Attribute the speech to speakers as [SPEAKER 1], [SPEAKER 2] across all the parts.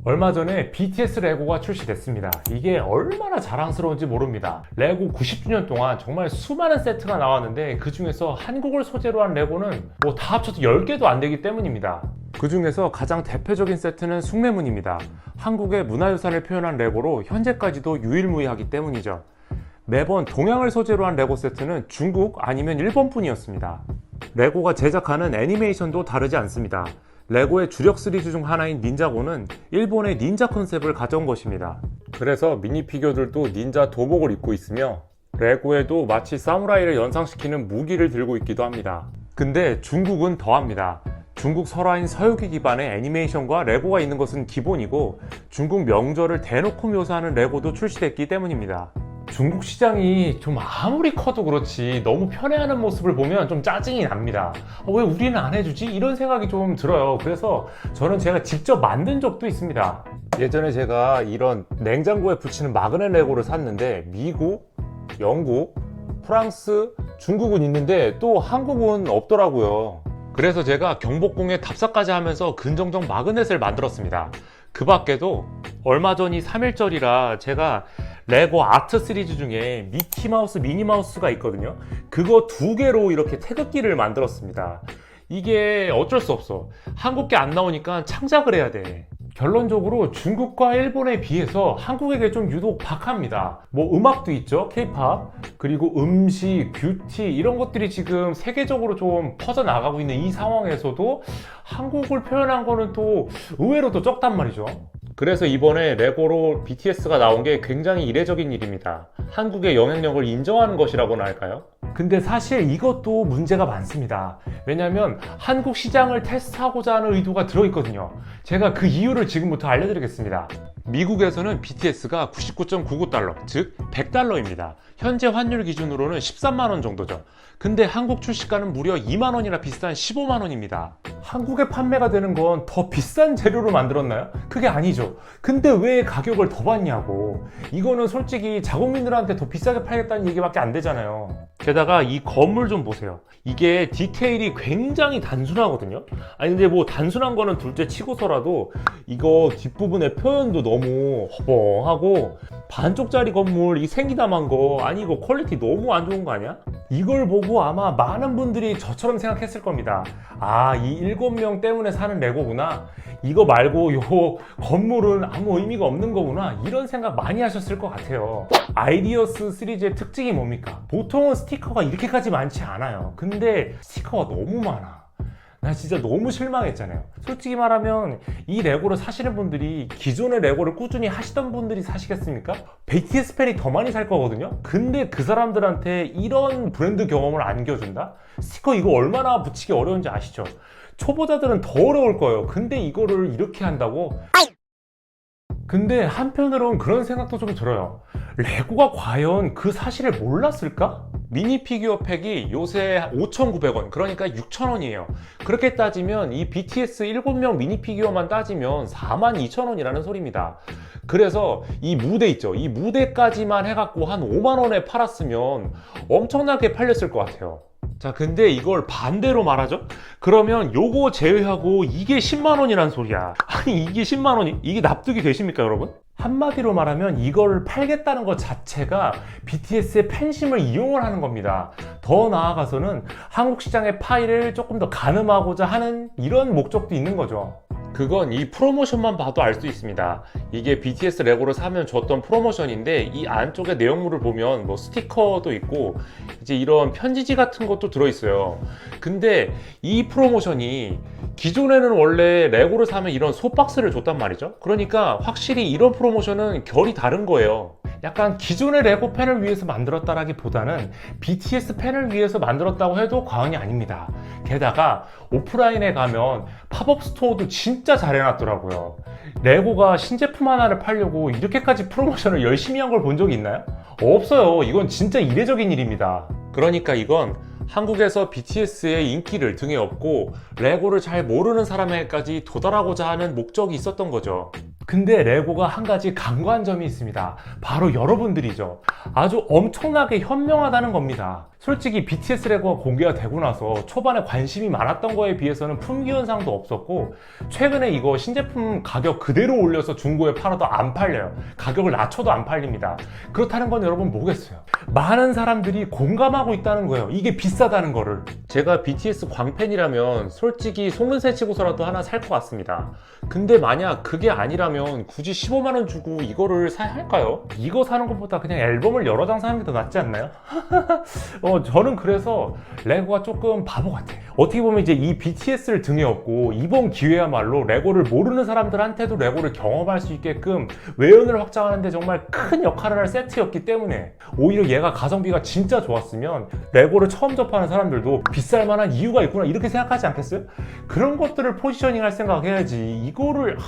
[SPEAKER 1] 얼마 전에 BTS 레고가 출시됐습니다. 이게 얼마나 자랑스러운지 모릅니다. 레고 90주년 동안 정말 수많은 세트가 나왔는데 그 중에서 한국을 소재로 한 레고는 뭐 다 합쳐서 10개도 안 되기 때문입니다. 그 중에서 가장 대표적인 세트는 숭례문입니다. 한국의 문화유산을 표현한 레고로 현재까지도 유일무이하기 때문이죠. 매번 동양을 소재로 한 레고 세트는 중국 아니면 일본뿐이었습니다. 레고가 제작하는 애니메이션도 다르지 않습니다. 레고의 주력 시리즈 중 하나인 닌자고는 일본의 닌자 컨셉을 가져온 것입니다. 그래서 미니피규어들도 닌자 도복을 입고 있으며 레고에도 마치 사무라이를 연상시키는 무기를 들고 있기도 합니다. 근데 중국은 더합니다. 중국 설화인 서유기 기반의 애니메이션과 레고가 있는 것은 기본이고 중국 명절을 대놓고 묘사하는 레고도 출시됐기 때문입니다. 중국 시장이 좀 아무리 커도 그렇지 너무 편애하는 모습을 보면 좀 짜증이 납니다. 왜 우리는 안 해주지? 이런 생각이 좀 들어요. 그래서 저는 제가 직접 만든 적도 있습니다. 예전에 제가 이런 냉장고에 붙이는 마그넷 레고를 샀는데 미국, 영국, 프랑스, 중국은 있는데 또 한국은 없더라고요. 그래서 제가 경복궁에 답사까지 하면서 근정정 마그넷을 만들었습니다. 그 밖에도 얼마 전이 3.1절이라 제가 레고 아트 시리즈 중에 미키마우스, 미니마우스가 있거든요. 그거 2개로 이렇게 태극기를 만들었습니다. 이게 어쩔 수 없어. 한국게 안 나오니까 창작을 해야 돼. 결론적으로 중국과 일본에 비해서 한국에게 좀 유독 박합니다. 뭐 음악도 있죠, K-팝, 그리고 음식, 뷰티 이런 것들이 지금 세계적으로 좀 퍼져나가고 있는 이 상황에서도 한국을 표현한 거는 또 의외로 또 적단 말이죠. 그래서 이번에 레고로 BTS가 나온 게 굉장히 이례적인 일입니다. 한국의 영향력을 인정하는 것이라고나 할까요? 근데 사실 이것도 문제가 많습니다. 왜냐면 한국 시장을 테스트하고자 하는 의도가 들어있거든요. 제가 그 이유를 지금부터 알려드리겠습니다. 미국에서는 BTS가 99.99달러, 즉 100달러입니다. 현재 환율 기준으로는 13만원 정도죠. 근데 한국 출시가는 무려 2만원이나 비싼 15만원입니다. 한국에 판매가 되는 건 더 비싼 재료로 만들었나요? 그게 아니죠. 근데 왜 가격을 더 받냐고. 이거는 솔직히 자국민들한테 더 비싸게 팔겠다는 얘기밖에 안 되잖아요. 게다가 이 건물 좀 보세요. 이게 디테일이 굉장히 단순하거든요. 아니 근데 뭐 단순한 거는 둘째 치고서라도 이거 뒷부분의 표현도 너무 허봉하고 반쪽짜리 건물 이 생기담한 거 아니 이거 퀄리티 너무 안 좋은 거 아니야? 이걸 보고 아마 많은 분들이 저처럼 생각했을 겁니다. 아, 이 7명 때문에 사는 레고구나. 이거 말고 요 건물은 아무 의미가 없는 거구나. 이런 생각 많이 하셨을 것 같아요. 아이디어스 시리즈의 특징이 뭡니까? 보통은 스티커가 이렇게까지 많지 않아요. 근데 스티커가 너무 많아. 나 진짜 너무 실망했잖아요. 솔직히 말하면 이 레고를 사시는 분들이 기존의 레고를 꾸준히 하시던 분들이 사시겠습니까? BTS 팬이 더 많이 살 거거든요? 근데 그 사람들한테 이런 브랜드 경험을 안겨준다? 스티커 이거 얼마나 붙이기 어려운지 아시죠? 초보자들은 더 어려울 거예요. 근데 이거를 이렇게 한다고? 근데 한편으로는 그런 생각도 좀 들어요. 레고가 과연 그 사실을 몰랐을까? 미니 피규어 팩이 요새 5,900원, 그러니까 6,000원이에요. 그렇게 따지면 이 BTS 7명 미니 피규어만 따지면 42,000원이라는 소리입니다. 그래서 이 무대 있죠. 이 무대까지만 해갖고 한 5만원에 팔았으면 엄청나게 팔렸을 것 같아요. 자, 근데 이걸 반대로 말하죠? 그러면 요거 제외하고 이게 10만원이란 소리야. 아니 이게 10만원이? 이게 납득이 되십니까 여러분? 한마디로 말하면 이걸 팔겠다는 것 자체가 BTS의 팬심을 이용을 하는 겁니다. 더 나아가서는 한국 시장의 파이를 조금 더 가늠하고자 하는 이런 목적도 있는 거죠. 그건 이 프로모션만 봐도 알 수 있습니다. 이게 BTS 레고를 사면 줬던 프로모션인데 이 안쪽에 내용물을 보면 뭐 스티커도 있고 이제 이런 편지지 같은 것도 들어있어요. 근데 이 프로모션이 기존에는 원래 레고를 사면 이런 소박스를 줬단 말이죠. 그러니까 확실히 이런 프로모션은 결이 다른 거예요. 약간 기존의 레고 팬을 위해서 만들었다라기보다는 BTS 팬을 위해서 만들었다고 해도 과언이 아닙니다. 게다가 오프라인에 가면 팝업 스토어도 진짜 잘 해놨더라고요. 레고가 신제품 하나를 팔려고 이렇게까지 프로모션을 열심히 한 걸 본 적이 있나요? 없어요. 이건 진짜 이례적인 일입니다. 그러니까 이건 한국에서 BTS의 인기를 등에 업고 레고를 잘 모르는 사람에게까지 도달하고자 하는 목적이 있었던 거죠. 근데 레고가 한 가지 간과한 점이 있습니다. 바로 여러분들이죠. 아주 엄청나게 현명하다는 겁니다. 솔직히 BTS 레고가 공개가 되고 나서 초반에 관심이 많았던 거에 비해서는 품귀 현상도 없었고, 최근에 이거 신제품 가격 그대로 올려서 중고에 팔아도 안 팔려요. 가격을 낮춰도 안 팔립니다. 그렇다는 건 여러분 뭐겠어요? 많은 사람들이 공감하고 있다는 거예요. 이게 비싸다는 거를. 제가 BTS 광팬이라면 솔직히 속는새 치고서라도 하나 살 것 같습니다. 근데 만약 그게 아니라면 굳이 15만 원 주고 이거를 사야 할까요? 이거 사는 것보다 그냥 앨범을 여러 장 사는 게 더 낫지 않나요? 저는 그래서 레고가 조금 바보 같아요. 어떻게 보면 이제 이 BTS를 등에 업고 이번 기회야말로 레고를 모르는 사람들한테도 레고를 경험할 수 있게끔 외연을 확장하는데 정말 큰 역할을 할 세트였기 때문에, 오히려 얘가 가성비가 진짜 좋았으면 레고를 처음 접하는 사람들도 비쌀 만한 이유가 있구나 이렇게 생각하지 않겠어요? 그런 것들을 포지셔닝 할 생각 해야지 이거를.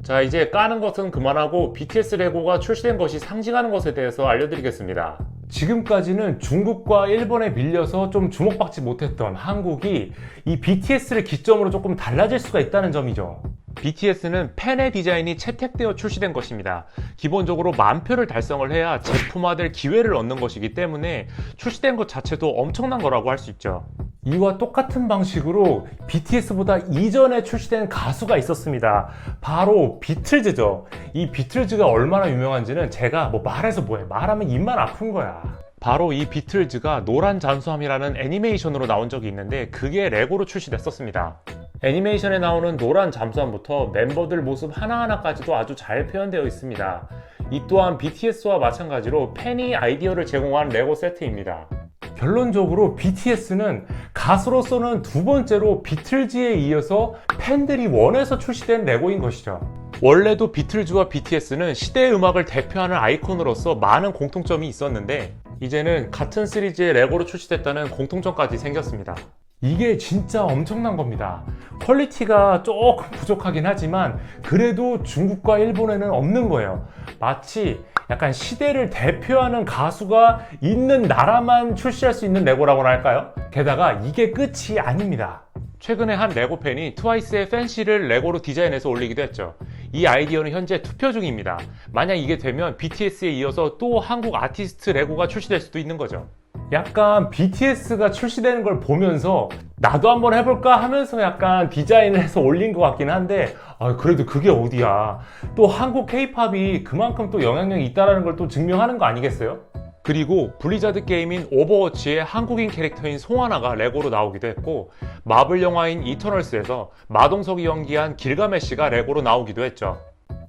[SPEAKER 1] 자, 이제 까는 것은 그만하고 BTS 레고가 출시된 것이 상징하는 것에 대해서 알려드리겠습니다. 지금까지는 중국과 일본에 밀려서 좀 주목받지 못했던 한국이 이 BTS를 기점으로 조금 달라질 수가 있다는 점이죠. BTS는 팬의 디자인이 채택되어 출시된 것입니다. 기본적으로 10,000표를 달성을 해야 제품화될 기회를 얻는 것이기 때문에 출시된 것 자체도 엄청난 거라고 할 수 있죠. 이와 똑같은 방식으로 BTS보다 이전에 출시된 가수가 있었습니다. 바로 비틀즈죠. 이 비틀즈가 얼마나 유명한지는 제가 뭐 말해서 뭐해, 말하면 입만 아픈 거야. 바로 이 비틀즈가 노란 잠수함이라는 애니메이션으로 나온 적이 있는데 그게 레고로 출시됐었습니다. 애니메이션에 나오는 노란 잠수함부터 멤버들 모습 하나하나까지도 아주 잘 표현되어 있습니다. 이 또한 BTS와 마찬가지로 팬이 아이디어를 제공한 레고 세트입니다. 결론적으로 BTS는 가수로서는 두 번째로 비틀즈에 이어서 팬들이 원해서 출시된 레고인 것이죠. 원래도 비틀즈와 BTS는 시대의 음악을 대표하는 아이콘으로서 많은 공통점이 있었는데 이제는 같은 시리즈의 레고로 출시됐다는 공통점까지 생겼습니다. 이게 진짜 엄청난 겁니다. 퀄리티가 조금 부족하긴 하지만 그래도 중국과 일본에는 없는 거예요. 마치 약간 시대를 대표하는 가수가 있는 나라만 출시할 수 있는 레고라고나 할까요? 게다가 이게 끝이 아닙니다. 최근에 한 레고 팬이 트와이스의 팬시를 레고로 디자인해서 올리기도 했죠. 이 아이디어는 현재 투표 중입니다. 만약 이게 되면 BTS에 이어서 또 한국 아티스트 레고가 출시될 수도 있는 거죠. 약간 BTS가 출시되는 걸 보면서 나도 한번 해볼까 하면서 약간 디자인을 해서 올린 것 같긴 한데, 그래도 그게 어디야. 또 한국 K-팝이 그만큼 또 영향력이 있다는 걸 또 증명하는 거 아니겠어요? 그리고 블리자드 게임인 오버워치의 한국인 캐릭터인 송하나가 레고로 나오기도 했고, 마블 영화인 이터널스에서 마동석이 연기한 길가메시가 레고로 나오기도 했죠.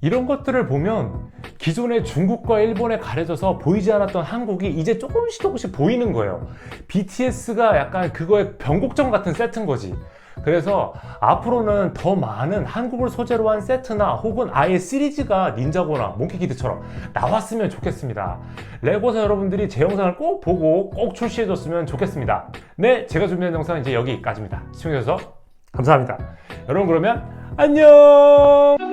[SPEAKER 1] 이런 것들을 보면 기존의 중국과 일본에 가려져서 보이지 않았던 한국이 이제 조금씩 보이는 거예요. BTS가 약간 그거의 변곡점 같은 세트인 거지. 그래서 앞으로는 더 많은 한국을 소재로 한 세트나 혹은 아예 시리즈가 닌자고나 몽키키드처럼 나왔으면 좋겠습니다. 레고사 여러분들이 제 영상을 꼭 보고 꼭 출시해줬으면 좋겠습니다. 네, 제가 준비한 영상은 이제 여기까지입니다. 시청해주셔서 감사합니다. 여러분, 그러면 안녕!